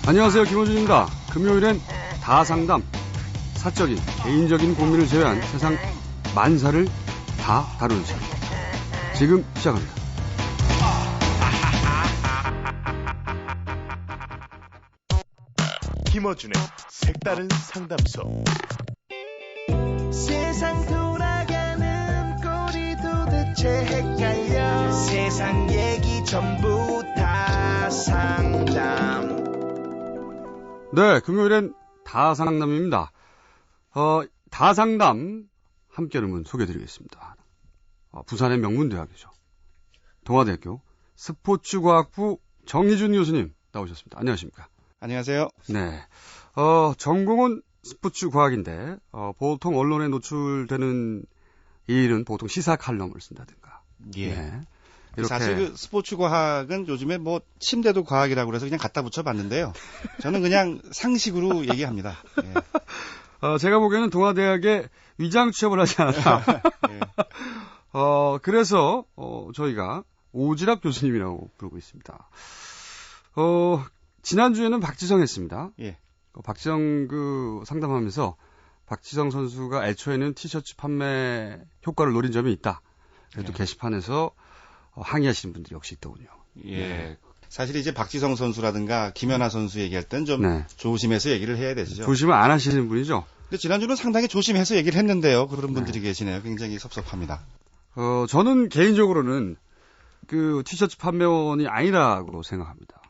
안녕하세요, 김호준입니다. 금요일엔 다상담, 사적인, 개인적인 고민을 제외한 세상 만사를 다 다루는 시간. 지금 시작합니다. 김어준의 색다른 상담소. 세상 돌아가는 꼴이 도대체 헷갈려. 세상 얘기 전부 다 상담. 네, 금요일엔 다상담입니다. 다상담 함께 하는 소개해드리겠습니다. 부산의 명문대학이죠. 동아대학교 스포츠과학부 정희준 교수님 나오셨습니다. 안녕하십니까? 안녕하세요. 네. 전공은 스포츠과학인데, 보통 언론에 노출되는 일은 보통 시사 칼럼을 쓴다든가. 예. 네. 이렇게. 사실 그 스포츠과학은 요즘에 뭐 침대도 과학이라고 그래서 그냥 갖다 붙여봤는데요. 저는 그냥 상식으로 얘기합니다. 예. 제가 보기에는 동아대학에 위장 취업을 하지 않았나. 예. 그래서, 저희가 오지랖 교수님이라고 부르고 있습니다. 지난주에는 박지성 했습니다. 예. 박지성 상담하면서 박지성 선수가 애초에는 티셔츠 판매 효과를 노린 점이 있다. 그래도 예. 게시판에서 항의하시는 분들이 역시 있더군요. 예. 네. 사실 이제 박지성 선수라든가 김연아 선수 얘기할 땐 좀 네. 조심해서 얘기를 해야 되죠. 조심을 안 하시는 분이죠? 근데 지난주는 상당히 조심해서 얘기를 했는데요. 그런 분들이 계시네요. 굉장히 섭섭합니다. 저는 개인적으로는 그 티셔츠 판매원이 아니라고 생각합니다.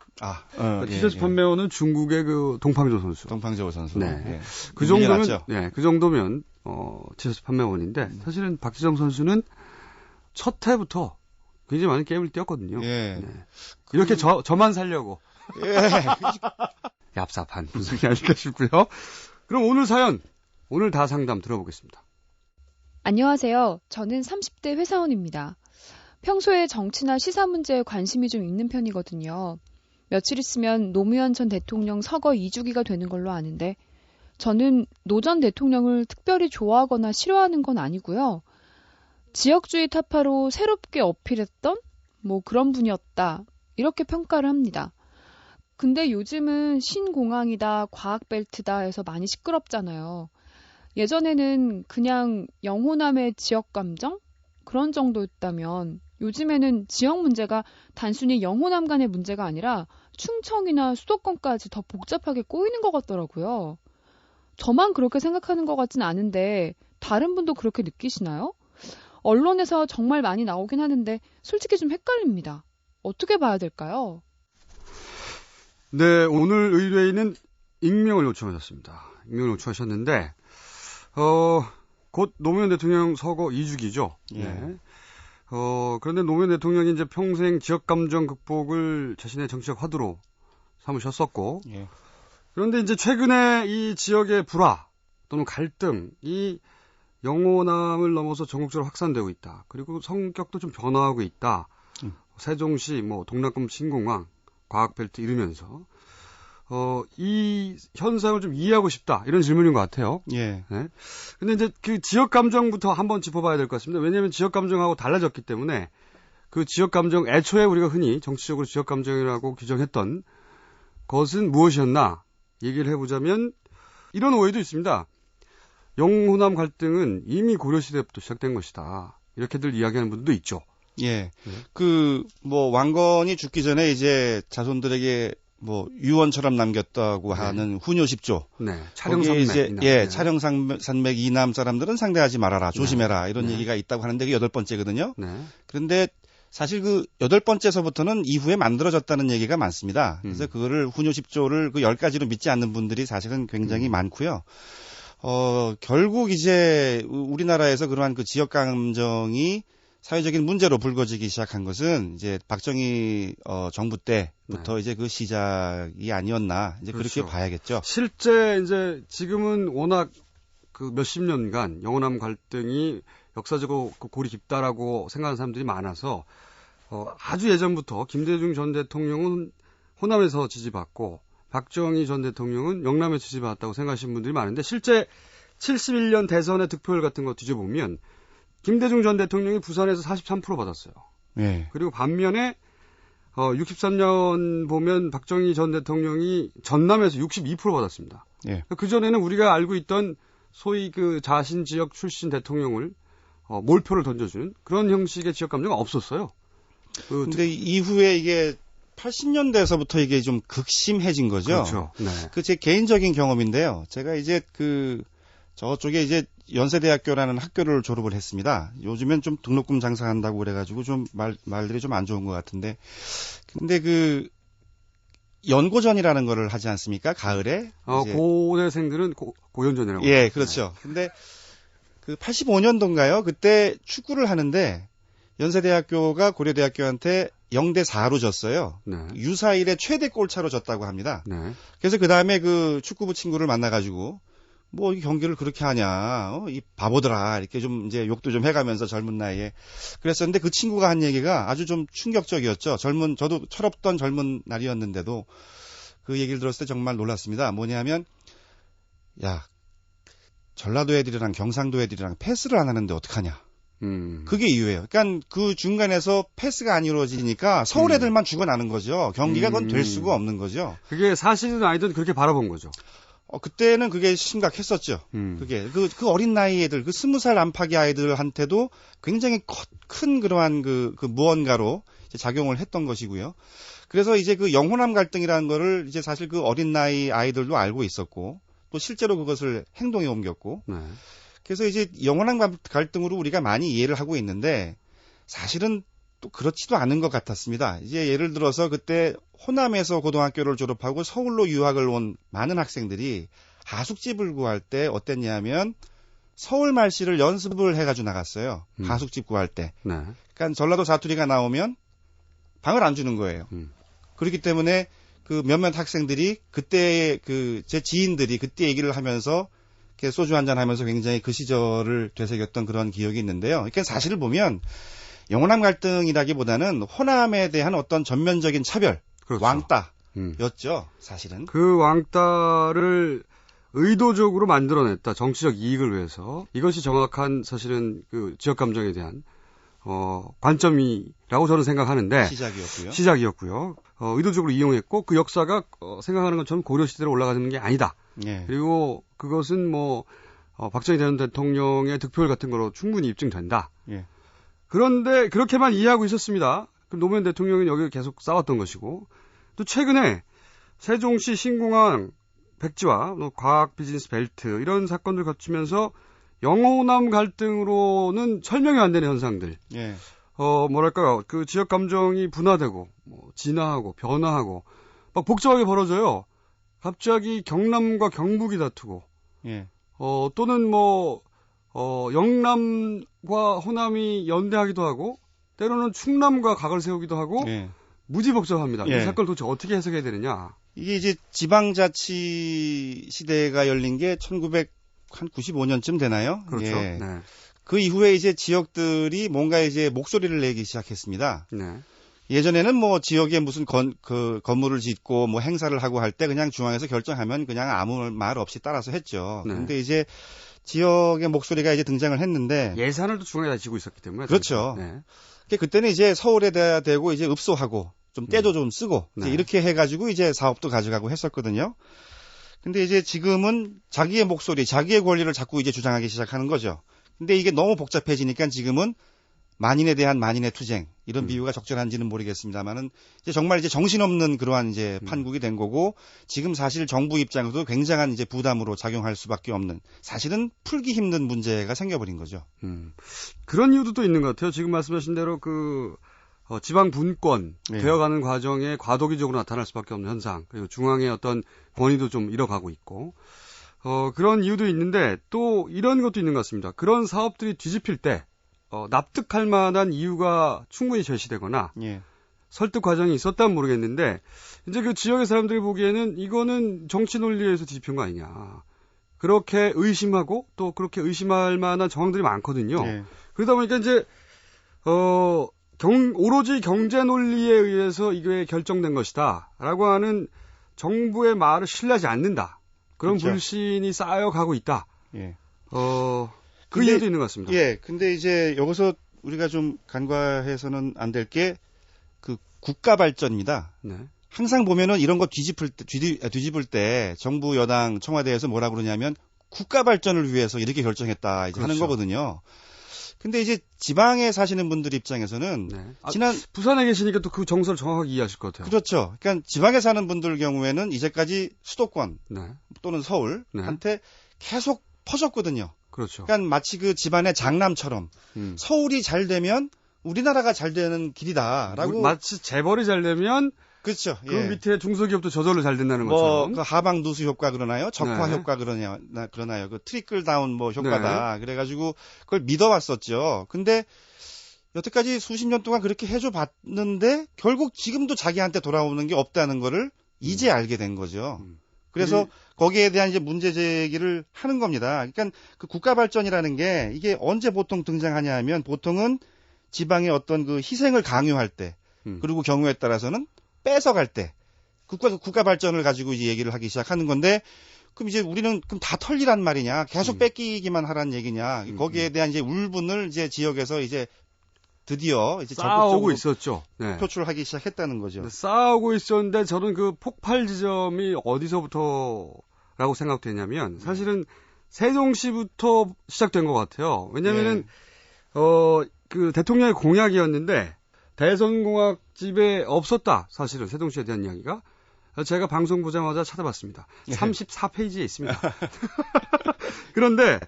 티셔츠 판매원은 중국의 그 동팡조 선수. 동팡조 선수. 네. 예. 그 정도면, 밀려났죠? 네, 그 정도면, 티셔츠 판매원인데, 사실은 박지성 선수는 첫 해부터 굉장히 많은 게임을 뛰었거든요. 예. 네. 이렇게 저만 살려고. 예. 얍삽한 분석이 아닐까 싶고요. 그럼 오늘 다 상담 들어보겠습니다. 안녕하세요. 저는 30대 회사원입니다. 평소에 정치나 시사 문제에 관심이 좀 있는 편이거든요. 며칠 있으면 노무현 전 대통령 서거 2주기가 되는 걸로 아는데 저는 노 전 대통령을 특별히 좋아하거나 싫어하는 건 아니고요. 지역주의 타파로 새롭게 어필했던 그런 분이었다. 이렇게 평가를 합니다. 근데 요즘은 신공항이다, 과학벨트다 해서 많이 시끄럽잖아요. 예전에는 그냥 영호남의 지역감정? 그런 정도였다면 요즘에는 지역 문제가 단순히 영호남 간의 문제가 아니라 충청이나 수도권까지 더 복잡하게 꼬이는 것 같더라고요. 저만 그렇게 생각하는 것 같진 않은데 다른 분도 그렇게 느끼시나요? 언론에서 정말 많이 나오긴 하는데 솔직히 좀 헷갈립니다. 어떻게 봐야 될까요? 네, 오늘 의뢰인은 익명을 요청하셨습니다. 익명을 요청하셨는데, 곧 노무현 대통령 서거 2주기죠. 예. 네. 그런데 노무현 대통령이 이제 평생 지역 감정 극복을 자신의 정치적 화두로 삼으셨었고, 예. 그런데 이제 최근에 이 지역의 불화 또는 갈등이 영호남을 넘어서 전국적으로 확산되고 있다. 그리고 성격도 좀 변화하고 있다. 세종시, 동남권 신공항, 과학벨트 이르면서 이 현상을 좀 이해하고 싶다. 이런 질문인 것 같아요. 예. 네. 근데 이제 그 지역 감정부터 한번 짚어봐야 될 것 같습니다. 왜냐하면 지역 감정하고 달라졌기 때문에 그 지역 감정, 애초에 우리가 흔히 정치적으로 지역 감정이라고 규정했던 것은 무엇이었나 얘기를 해보자면 이런 오해도 있습니다. 영호남 갈등은 이미 고려시대부터 시작된 것이다. 이렇게들 이야기하는 분들도 있죠. 예. 왕건이 죽기 전에 이제 자손들에게 유언처럼 남겼다고 하는 후뇨 10조. 네. 촬영산맥. 네. 촬영산맥 이남 사람들은 상대하지 말아라. 조심해라. 이런 얘기가 있다고 하는데 그게 8번째거든요. 네. 그런데 사실 그 8번째서부터는 이후에 만들어졌다는 얘기가 많습니다. 그래서 그거를 후뇨 10조를 그 10가지로 믿지 않는 분들이 사실은 굉장히 많고요. 결국 이제 우리나라에서 그러한 그 지역 감정이 사회적인 문제로 불거지기 시작한 것은 이제 박정희 정부 때부터 이제 그 시작이 아니었나 이제 그렇게 봐야겠죠. 실제 이제 지금은 워낙 그 몇십 년간 영호남 갈등이 역사적으로 골이 깊다라고 생각하는 사람들이 많아서 아주 예전부터 김대중 전 대통령은 호남에서 지지받고 박정희 전 대통령은 영남에서 지지받았다고 생각하시는 분들이 많은데 실제 71년 대선의 득표율 같은 거 뒤져보면 김대중 전 대통령이 부산에서 43% 받았어요. 예. 그리고 반면에 63년 보면 박정희 전 대통령이 전남에서 62% 받았습니다. 예. 그 전에는 우리가 알고 있던 소위 그 자신 지역 출신 대통령을 몰표를 던져주는 그런 형식의 지역 감정은 없었어요. 근데 이후에 이게 80년대에서부터 이게 좀 극심해진 거죠. 그렇죠. 네. 그 제 개인적인 경험인데요. 제가 이제 저쪽에 이제 연세대학교라는 학교를 졸업을 했습니다. 요즘엔 좀 등록금 장사한다고 그래가지고 좀 말들이 좀 안 좋은 것 같은데. 근데 연고전이라는 거를 하지 않습니까? 가을에. 이제 고대생들은 고연전이라고. 예, 그렇죠. 근데 85년도인가요? 그때 축구를 하는데 연세대학교가 고려대학교한테 0대4로 졌어요. 네. 유사일의 최대 골차로 졌다고 합니다. 네. 그래서 그 다음에 그 축구부 친구를 만나가지고 이 경기를 그렇게 하냐, 이 바보들아, 이렇게 좀 이제 욕도 좀 해가면서 젊은 나이에 그랬었는데 그 친구가 한 얘기가 아주 좀 충격적이었죠. 저도 철없던 젊은 날이었는데도 그 얘기를 들었을 때 정말 놀랐습니다. 뭐냐면, 야, 전라도 애들이랑 경상도 애들이랑 패스를 안 하는데 어떡하냐. 그게 이유예요. 그러니까 그 중간에서 패스가 안 이루어지니까 서울 애들만 죽어나는 거죠. 경기가 그건 될 수가 없는 거죠. 그게 사실은 아니든 그렇게 바라본 거죠. 그때는 그게 심각했었죠. 그게 그 어린 나이 애들, 그 20살 안팎의 아이들한테도 굉장히 큰 그러한 그 무언가로 이제 작용을 했던 것이고요. 그래서 이제 그 영호남 갈등이라는 거를 이제 사실 그 어린 나이 아이들도 알고 있었고 또 실제로 그것을 행동에 옮겼고. 네. 그래서 이제 영원한 갈등으로 우리가 많이 이해를 하고 있는데 사실은 또 그렇지도 않은 것 같았습니다. 이제 예를 들어서 그때 호남에서 고등학교를 졸업하고 서울로 유학을 온 많은 학생들이 하숙집을 구할 때 어땠냐면 서울 말씨를 연습을 해가지고 나갔어요. 하숙집 구할 때. 네. 그러니까 전라도 사투리가 나오면 방을 안 주는 거예요. 그렇기 때문에 그 몇몇 학생들이 그때 제 지인들이 그때 얘기를 하면서 소주 한잔 하면서 굉장히 그 시절을 되새겼던 그런 기억이 있는데요. 그러니까 사실을 보면 영호남 갈등이라기보다는 호남에 대한 어떤 전면적인 차별, 그렇죠. 왕따였죠, 사실은. 그 왕따를 의도적으로 만들어냈다. 정치적 이익을 위해서. 이것이 정확한 사실은 그 지역 감정에 대한 관점이라고 저는 생각하는데 시작이었고요. 의도적으로 이용했고 그 역사가 생각하는 것처럼 고려 시대로 올라가는 게 아니다. 예. 그리고 그것은 박정희 전 대통령의 득표율 같은 거로 충분히 입증된다. 예. 그런데 그렇게만 이해하고 있었습니다. 그럼 노무현 대통령은 여기 계속 싸웠던 것이고 또 최근에 세종시 신공항 백지화, 과학 비즈니스 벨트 이런 사건들 거치면서 영호남 갈등으로는 설명이 안 되는 현상들. 예. 그 지역 감정이 분화되고 진화하고 변화하고 막 복잡하게 벌어져요. 갑자기 경남과 경북이 다투고. 예. 또는 영남과 호남이 연대하기도 하고 때로는 충남과 각을 세우기도 하고 예. 무지 복잡합니다. 예. 이 사건을 도대체 어떻게 해석해야 되느냐. 이게 이제 지방자치 시대가 열린 게 1995년쯤 되나요? 그렇죠. 예. 네. 그 이후에 이제 지역들이 뭔가 이제 목소리를 내기 시작했습니다. 네. 예전에는 지역에 무슨 건물을 짓고 행사를 하고 할 때 그냥 중앙에서 결정하면 그냥 아무 말 없이 따라서 했죠. 네. 근데 이제 지역의 목소리가 이제 등장을 했는데 예산을 또 중앙에다 지고 있었기 때문에 그렇죠. 네. 그때는 이제 서울에 대고 이제 읍소하고 좀 떼도 좀 쓰고 네. 이렇게 해가지고 이제 사업도 가져가고 했었거든요. 근데 이제 지금은 자기의 목소리, 자기의 권리를 자꾸 이제 주장하기 시작하는 거죠. 근데 이게 너무 복잡해지니까 지금은 만인에 대한 만인의 투쟁 이런 비유가 적절한지는 모르겠습니다만은 이제 정말 이제 정신없는 그러한 이제 판국이 된 거고 지금 사실 정부 입장에서도 굉장한 이제 부담으로 작용할 수밖에 없는 사실은 풀기 힘든 문제가 생겨버린 거죠. 그런 이유도 또 있는 것 같아요. 지금 말씀하신 대로 지방 분권 네. 되어가는 과정에 과도기적으로 나타날 수밖에 없는 현상 그리고 중앙의 어떤 권위도 좀 잃어가고 있고 그런 이유도 있는데 또 이런 것도 있는 것 같습니다. 그런 사업들이 뒤집힐 때 납득할 만한 이유가 충분히 제시되거나 예. 설득 과정이 있었다면 모르겠는데 이제 그 지역의 사람들이 보기에는 이거는 정치 논리에서 뒤집힌 거 아니냐. 그렇게 의심하고 또 그렇게 의심할 만한 정황들이 많거든요. 예. 그러다 보니까 이제 오로지 경제 논리에 의해서 이게 결정된 것이다라고 하는 정부의 말을 신뢰하지 않는다. 그런 그렇죠. 불신이 쌓여가고 있다. 예. 그 이유도 있는 것 같습니다. 예, 근데 이제 여기서 우리가 좀 간과해서는 안 될 게 그 국가 발전입니다. 네. 항상 보면은 이런 거 뒤집을 때 정부 여당 청와대에서 뭐라 그러냐면 국가 발전을 위해서 이렇게 결정했다 이제 하는 그렇죠. 거거든요. 근데 이제 지방에 사시는 분들 입장에서는 네. 지난 부산에 계시니까 또 그 정서를 정확하게 이해하실 것 같아요. 그렇죠. 그러니까 지방에 사는 분들 경우에는 이제까지 수도권 네. 또는 서울한테 계속 퍼졌거든요. 그렇죠. 그러니까 마치 그 집안의 장남처럼 서울이 잘 되면 우리나라가 잘 되는 길이다라고 마치 재벌이 잘 되면 그렇죠. 그 예. 밑에 중소기업도 저절로 잘 된다는 뭐 것처럼. 그 하방 누수 효과 그러나요? 적화 네. 효과 그러나요? 그 트리클 다운 뭐 효과다. 그래가지고 그걸 믿어왔었죠. 근데 여태까지 수십 년 동안 그렇게 해줘 봤는데 결국 지금도 자기한테 돌아오는 게 없다는 거를 이제 알게 된 거죠. 그래서 거기에 대한 이제 문제 제기를 하는 겁니다. 그러니까 그 국가 발전이라는 게 이게 언제 보통 등장하냐 하면 보통은 지방의 어떤 그 희생을 강요할 때 그리고 경우에 따라서는 뺏어갈 때 국가 발전을 가지고 이제 얘기를 하기 시작하는 건데 그럼 이제 우리는 그럼 다 털리란 말이냐 계속 뺏기기만 하란 얘기냐 거기에 대한 이제 울분을 이제 지역에서 이제 드디어 이제 싸우고 적극적으로 있었죠. 네. 표출하기 시작했다는 거죠. 싸우고 있었는데 저는 그 폭발 지점이 어디서부터라고 생각되냐면 사실은 세종시부터 시작된 것 같아요. 왜냐면은 그 대통령의 공약이었는데 대선공약집에 없었다. 사실은 세종시에 대한 이야기가. 제가 방송 보자마자 찾아봤습니다. 34페이지에 있습니다. 그런데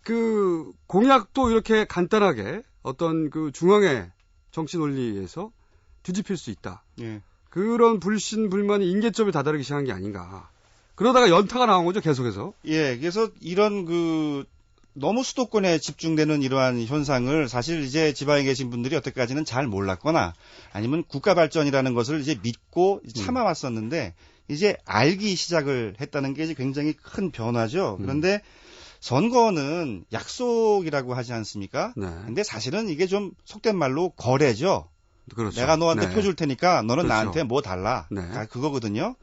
그 공약도 이렇게 간단하게 어떤 그 중앙의 정치 논리에서 뒤집힐 수 있다. 예. 그런 불신 불만이 인계점에 다다르기 시작한 게 아닌가. 그러다가 연타가 나온 거죠, 계속해서. 예, 그래서 이런 그 너무 수도권에 집중되는 이러한 현상을 사실 이제 지방에 계신 분들이 여태까지는 잘 몰랐거나 아니면 국가 발전이라는 것을 이제 믿고 참아왔었는데 이제 알기 시작을 했다는 게 이제 굉장히 큰 변화죠. 그런데 선거는 약속이라고 하지 않습니까? 네. 근데 사실은 이게 좀 속된 말로 거래죠. 그렇죠. 내가 너한테 네. 표 줄 테니까 너는 그렇죠. 나한테 뭐 달라. 네. 그거거든요.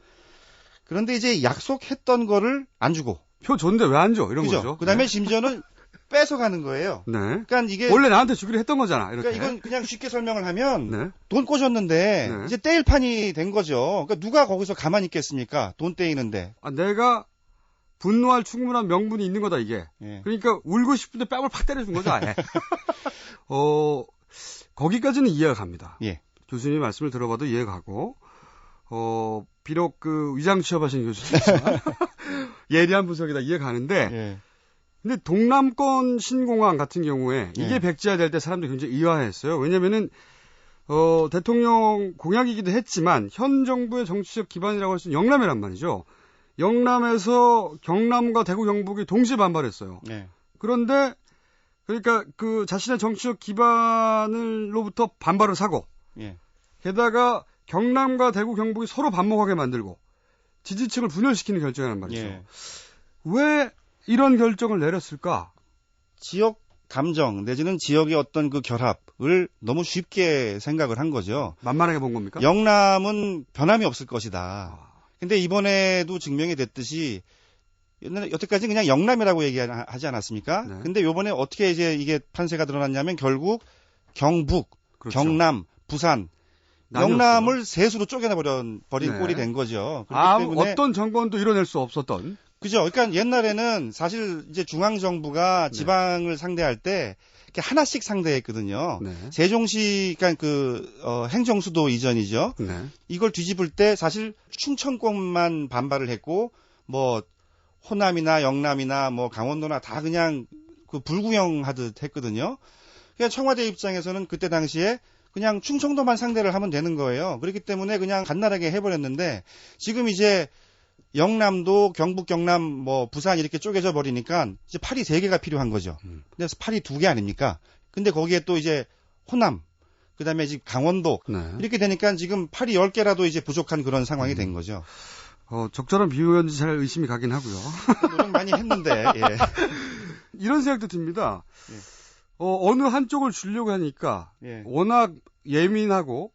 그런데 이제 약속했던 거를 안 주고. 표 줬는데 왜 안 줘? 이런 그죠? 거죠. 그다음에 네. 심지어는 뺏어가는 거예요. 네. 그러니까 이게 원래 나한테 주기로 했던 거잖아. 이렇게. 그러니까 이건 그냥 쉽게 설명을 하면 네. 돈 꽂았는데 네. 이제 떼일 판이 된 거죠. 그러니까 누가 거기서 가만히 있겠습니까? 돈 떼이는데. 내가 분노할 충분한 명분이 있는 거다 이게. 예. 그러니까 울고 싶은데 뺨을 팍 때려준 거죠 아예. 거기까지는 이해가 갑니다. 예. 교수님 말씀을 들어봐도 이해가 가고 비록 그 위장 취업하신 교수님이지만 예리한 분석이다 이해가 가는데 예. 근데 동남권 신공항 같은 경우에 이게 예. 백지화될 때 사람들이 굉장히 의아했어요. 왜냐면은 대통령 공약이기도 했지만 현 정부의 정치적 기반이라고 할 수 있는 영남이란 말이죠. 영남에서 경남과 대구 경북이 동시에 반발했어요. 예. 그런데 그러니까 그 자신의 정치적 기반으로부터 반발을 사고 예. 게다가 경남과 대구 경북이 서로 반목하게 만들고 지지층을 분열시키는 결정이란 말이죠. 예. 왜 이런 결정을 내렸을까? 지역 감정 내지는 지역의 어떤 그 결합을 너무 쉽게 생각을 한 거죠. 만만하게 본 겁니까? 영남은 변함이 없을 것이다. 근데 이번에도 증명이 됐듯이 여태까지 그냥 영남이라고 얘기하지 않았습니까? 네. 근데 요번에 어떻게 이제 이게 판세가 드러났냐면 결국 경북, 그렇죠. 경남, 부산, 나뉘었어요. 영남을 셋으로 쪼개내 버린 네. 꼴이 된 거죠. 그렇기 때문에 어떤 정권도 이뤄낼 수 없었던. 그죠. 그러니까 옛날에는 사실 이제 중앙 정부가 지방을 상대할 때 이렇게 하나씩 상대했거든요. 네. 세종시 그러니까 행정수도 이전이죠. 네. 이걸 뒤집을 때 사실 충청권만 반발을 했고 뭐 호남이나 영남이나 뭐 강원도나 다 그냥 그 불구경하듯 했거든요. 그러니까 청와대 입장에서는 그때 당시에 그냥 충청도만 상대를 하면 되는 거예요. 그렇기 때문에 그냥 간단하게 해버렸는데 지금 이제 영남도 경북, 경남, 뭐 부산 이렇게 쪼개져 버리니까 이제 팔이 3개가 필요한 거죠. 그래서 팔이 2개 아닙니까? 근데 거기에 또 이제 호남, 그다음에 지금 강원도 네. 이렇게 되니까 지금 팔이 10개라도 이제 부족한 그런 상황이 된 거죠. 적절한 비유였는지 잘 의심이 가긴 하고요. 노력 많이 했는데 예. 이런 생각도 듭니다. 예. 어느 한쪽을 주려고 하니까 예. 워낙 예민하고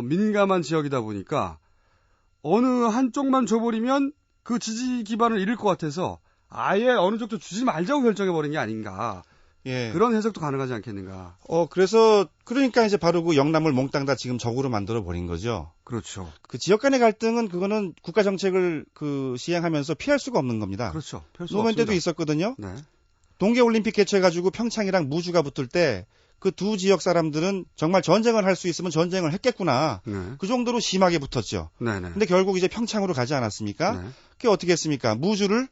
민감한 지역이다 보니까 어느 한쪽만 줘버리면 그 지지 기반을 잃을 것 같아서 아예 어느 정도 주지 말자고 결정해버린 게 아닌가. 예. 그런 해석도 가능하지 않겠는가. 그래서 그러니까 이제 바로 그 영남을 몽땅 다 지금 적으로 만들어 버린 거죠. 그렇죠. 그 지역 간의 갈등은 그거는 국가 정책을 시행하면서 피할 수가 없는 겁니다. 그렇죠. 노무현 때도 있었거든요. 네. 동계올림픽 개최해가지고 평창이랑 무주가 붙을 때 그 두 지역 사람들은 정말 전쟁을 할 수 있으면 전쟁을 했겠구나. 네. 그 정도로 심하게 붙었죠. 네네. 근데 결국 이제 평창으로 가지 않았습니까? 네. 그게 어떻게 했습니까? 무주를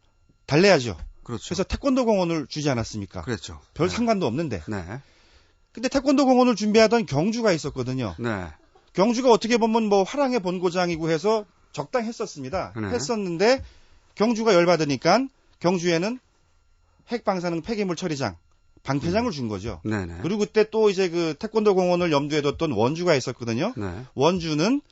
달래야죠. 그렇죠. 그래서 태권도 공원을 주지 않았습니까? 그랬죠. 별 네. 상관도 없는데. 네. 근데 태권도 공원을 준비하던 경주가 있었거든요. 네. 경주가 어떻게 보면 뭐 화랑의 본고장이고 해서 적당했었습니다. 네. 했었는데 경주가 열받으니까 경주에는 핵방사능 폐기물 처리장, 방패장을 준 거죠. 네네. 그리고 그때 또 이제 그 태권도 공원을 염두에 뒀던 원주가 있었거든요. 네. 원주는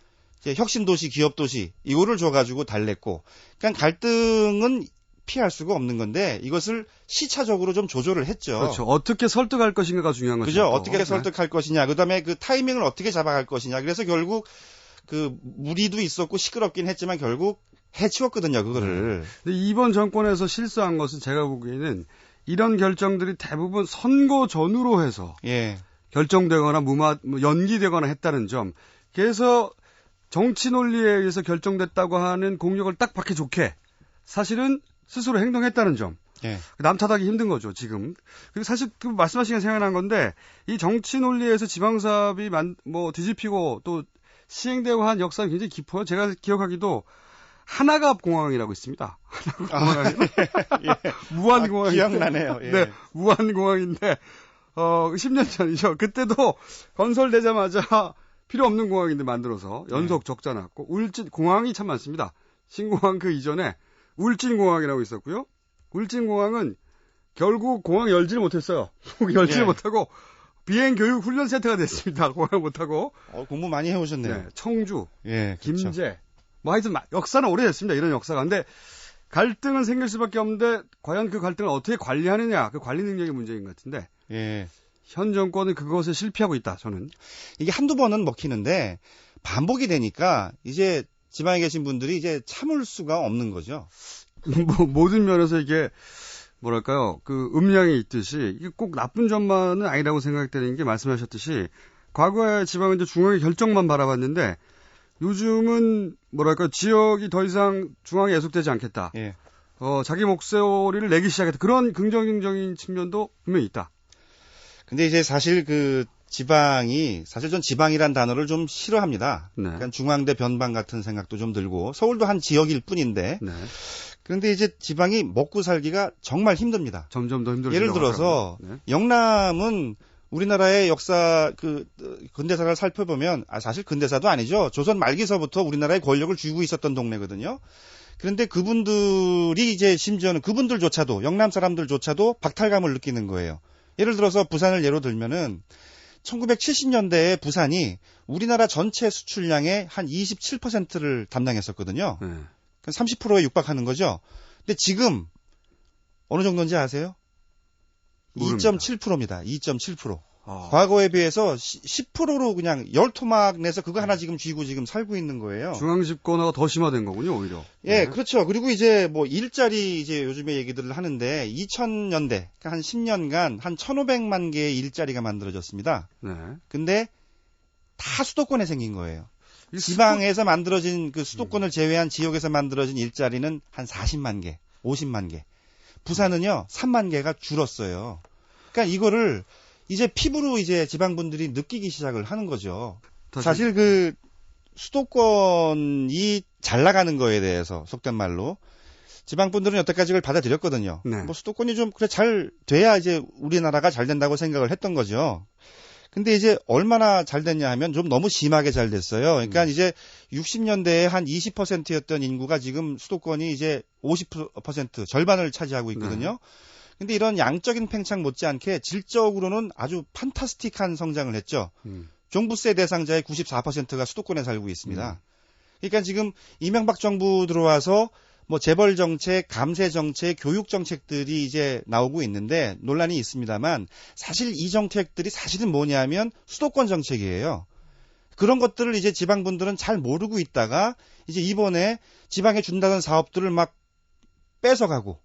이제 혁신도시, 기업도시 이거를 줘가지고 달랬고, 그러니까 갈등은 피할 수가 없는 건데 이것을 시차적으로 좀 조절을 했죠. 그렇죠. 어떻게 설득할 것인가가 중요한 거죠. 그죠? 어떻게 설득할 것이냐, 그다음에 그 타이밍을 어떻게 잡아갈 것이냐. 그래서 결국 그 무리도 있었고 시끄럽긴 했지만 결국 해치웠거든요, 그거를. 근데 이번 정권에서 실수한 것은 제가 보기에는 이런 결정들이 대부분 선거 전후로 해서 예. 결정되거나 연기되거나 했다는 점. 그래서 정치 논리에 의해서 결정됐다고 하는 공력을 딱 받기 좋게 사실은 스스로 행동했다는 점. 예. 남 탓하기 힘든 거죠, 지금. 그리고 사실 그 말씀하신 게 생각난 건데 이 정치 논리에서 지방사업이 뒤집히고 또 시행되고 한 역사는 굉장히 깊어요. 제가 기억하기도 하나갑 공항이라고 있습니다. 하나갑 공항이 무안공항. 기억나네요. 예. 네, 무안공항인데 10년 전이죠. 그때도 건설되자마자 필요 없는 공항인데 만들어서 연속 적자 났고 울진 공항이 참 많습니다. 신공항 그 이전에 울진공항이라고 있었고요. 울진공항은 결국 공항 열지를 못했어요. 열지를 예. 못하고 비행 교육 훈련 센터가 됐습니다. 공항 못하고. 공부 많이 해오셨네요. 네, 청주, 예, 그렇죠. 김제, 하여튼 역사는 오래됐습니다. 이런 역사가. 근데 갈등은 생길 수밖에 없는데 과연 그 갈등을 어떻게 관리하느냐, 그 관리 능력이 문제인 것 같은데. 예. 현 정권은 그것에 실패하고 있다. 저는. 이게 한두 번은 먹히는데 반복이 되니까 이제 지방에 계신 분들이 이제 참을 수가 없는 거죠. 모든 면에서 이게 뭐랄까요, 그 음량이 있듯이 이게 꼭 나쁜 점만은 아니라고 생각되는 게 말씀하셨듯이 과거에 지방은 이제 중앙의 결정만 바라봤는데 요즘은 뭐랄까 지역이 더 이상 중앙에 예속되지 않겠다. 예. 자기 목소리를 내기 시작했다. 그런 긍정적인 측면도 분명히 있다. 근데 이제 사실 그 지방이 사실 전 지방이란 단어를 좀 싫어합니다. 네. 그러니까 중앙대 변방 같은 생각도 좀 들고 서울도 한 지역일 뿐인데 네. 그런데 이제 지방이 먹고 살기가 정말 힘듭니다. 점점 더 힘들어지고 예를 들어서 네. 영남은 우리나라의 역사 그 근대사를 살펴보면 사실 근대사도 아니죠. 조선 말기서부터 우리나라의 권력을 쥐고 있었던 동네거든요. 그런데 그분들이 이제 심지어는 그분들조차도 영남 사람들조차도 박탈감을 느끼는 거예요. 예를 들어서 부산을 예로 들면은 1970년대에 부산이 우리나라 전체 수출량의 한 27%를 담당했었거든요. 네. 30%에 육박하는 거죠. 근데 지금 어느 정도인지 아세요? 모릅니다. 2.7%입니다. 2.7%. 아. 과거에 비해서 10%로 그냥 열토막 내서 그거 하나 지금 쥐고 지금 살고 있는 거예요. 중앙 집권화가 더 심화된 거군요, 오히려. 예, 네. 그렇죠. 그리고 이제 뭐 일자리 이제 요즘에 얘기들을 하는데 2000년대, 그러니까 한 10년간 한 1,500만 개의 일자리가 만들어졌습니다. 네. 근데 다 수도권에 생긴 거예요. 이 지방에서 만들어진 그 수도권을 제외한 지역에서 만들어진 일자리는 한 40만 개, 50만 개. 부산은요, 3만 개가 줄었어요. 그러니까 이거를 이제 피부로 이제 지방분들이 느끼기 시작을 하는 거죠. 사실 그 수도권이 잘 나가는 거에 대해서 속된 말로 지방분들은 여태까지 그걸 받아들였거든요. 네. 뭐 수도권이 좀 그래 잘 돼야 이제 우리나라가 잘 된다고 생각을 했던 거죠. 근데 이제 얼마나 잘 됐냐 하면 좀 너무 심하게 잘 됐어요. 그러니까 이제 60년대에 한 20%였던 인구가 지금 수도권이 이제 50% 절반을 차지하고 있거든요. 근데 이런 양적인 팽창 못지않게 질적으로는 아주 판타스틱한 성장을 했죠. 종부세 대상자의 94%가 수도권에 살고 있습니다. 그러니까 지금 이명박 정부 들어와서 뭐 재벌 정책, 감세 정책, 교육 정책들이 이제 나오고 있는데 논란이 있습니다만 사실 이 정책들이 사실은 뭐냐면 수도권 정책이에요. 그런 것들을 이제 지방분들은 잘 모르고 있다가 이제 이번에 지방에 준다는 사업들을 막 뺏어가고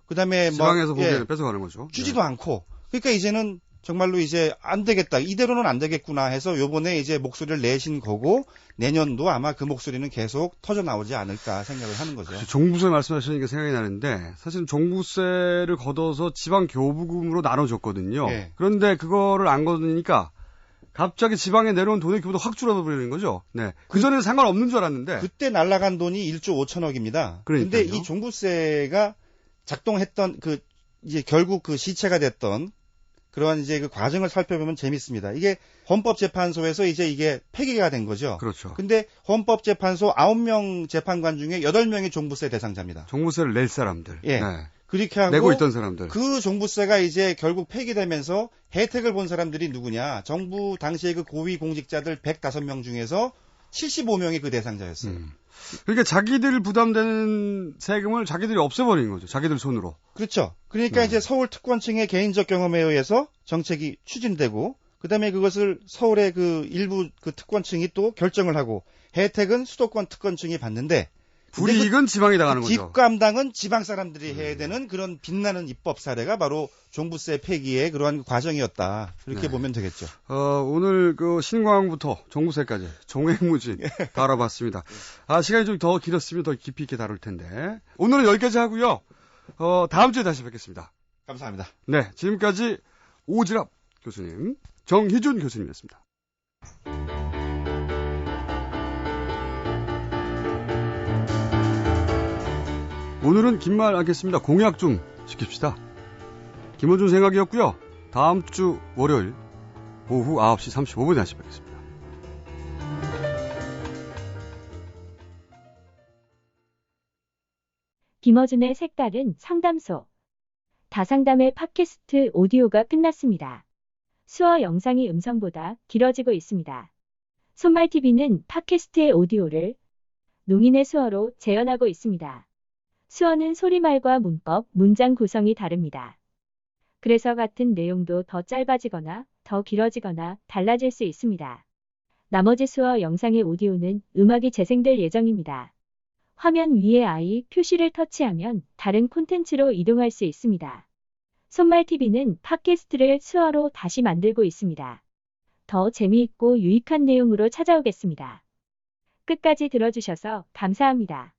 그다음에 지방에서 뭐 보기에는 뺏어가는 거죠. 주지도 않고 그러니까 이제는 정말로 이제 안 되겠다. 이대로는 안 되겠구나 해서 요번에 이제 목소리를 내신 거고 내년도 아마 그 목소리는 계속 터져 나오지 않을까 생각을 하는 거죠. 종부세 말씀하시니까 생각이 나는데 사실은 종부세를 걷어서 지방 교부금으로 나눠줬거든요. 네. 그런데 그거를 안 걷으니까 갑자기 지방에 내려온 돈의 규모도 확 줄어버리는 거죠. 네. 그전에는 상관없는 줄 알았는데. 그때 날라간 돈이 1조 5천억입니다. 그러니까요. 근데 이 종부세가 작동했던 이제 결국 그 시체가 됐던 그러한 이제 그 과정을 살펴보면 재밌습니다. 이게 헌법재판소에서 이제 이게 폐기가 된 거죠. 그렇죠. 근데 헌법재판소 9명 재판관 중에 8명이 종부세 대상자입니다. 종부세를 낼 사람들. 예. 네. 그렇게 하고 내고 있던 사람들. 그 종부세가 이제 결국 폐기되면서 혜택을 본 사람들이 누구냐? 정부 당시에 그 고위 공직자들 105명 중에서 75명이 그 대상자였어요. 그러니까 자기들 부담되는 세금을 자기들이 없애버린 거죠. 자기들 손으로. 그렇죠. 그러니까 이제 서울 특권층의 개인적 경험에 의해서 정책이 추진되고 그다음에 그것을 서울의 그 일부 그 특권층이 또 결정을 하고 혜택은 수도권 특권층이 받는데 불이익은 지방이 당하는 거죠. 뒷감당은 지방 사람들이 해야 되는 그런 빛나는 입법 사례가 바로 종부세 폐기의 그러한 과정이었다. 이렇게 네. 보면 되겠죠. 오늘 그 신광부터 종부세까지 종횡무진 다뤄봤습니다. 시간이 좀 더 길었으면 더 깊이 있게 다룰 텐데. 오늘은 여기까지 하고요. 다음 주에 다시 뵙겠습니다. 감사합니다. 네, 지금까지 오지랖 교수님, 정희준 교수님이었습니다. 오늘은 긴 말 하겠습니다. 공약 좀 지킵시다. 김호준 생각이었고요. 다음 주 월요일 오후 9시 35분에 다시 뵙겠습니다. 김어준의 색다른 상담소. 다상담의 팟캐스트 오디오가 끝났습니다. 수어 영상이 음성보다 길어지고 있습니다. 손말TV는 팟캐스트의 오디오를 농인의 수어로 재현하고 있습니다. 수어는 소리말과 문법, 문장 구성이 다릅니다. 그래서 같은 내용도 더 짧아지거나 더 길어지거나 달라질 수 있습니다. 나머지 수어 영상의 오디오는 음악이 재생될 예정입니다. 화면 위에 I 표시를 터치하면 다른 콘텐츠로 이동할 수 있습니다. 손말TV는 팟캐스트를 수어로 다시 만들고 있습니다. 더 재미있고 유익한 내용으로 찾아오겠습니다. 끝까지 들어주셔서 감사합니다.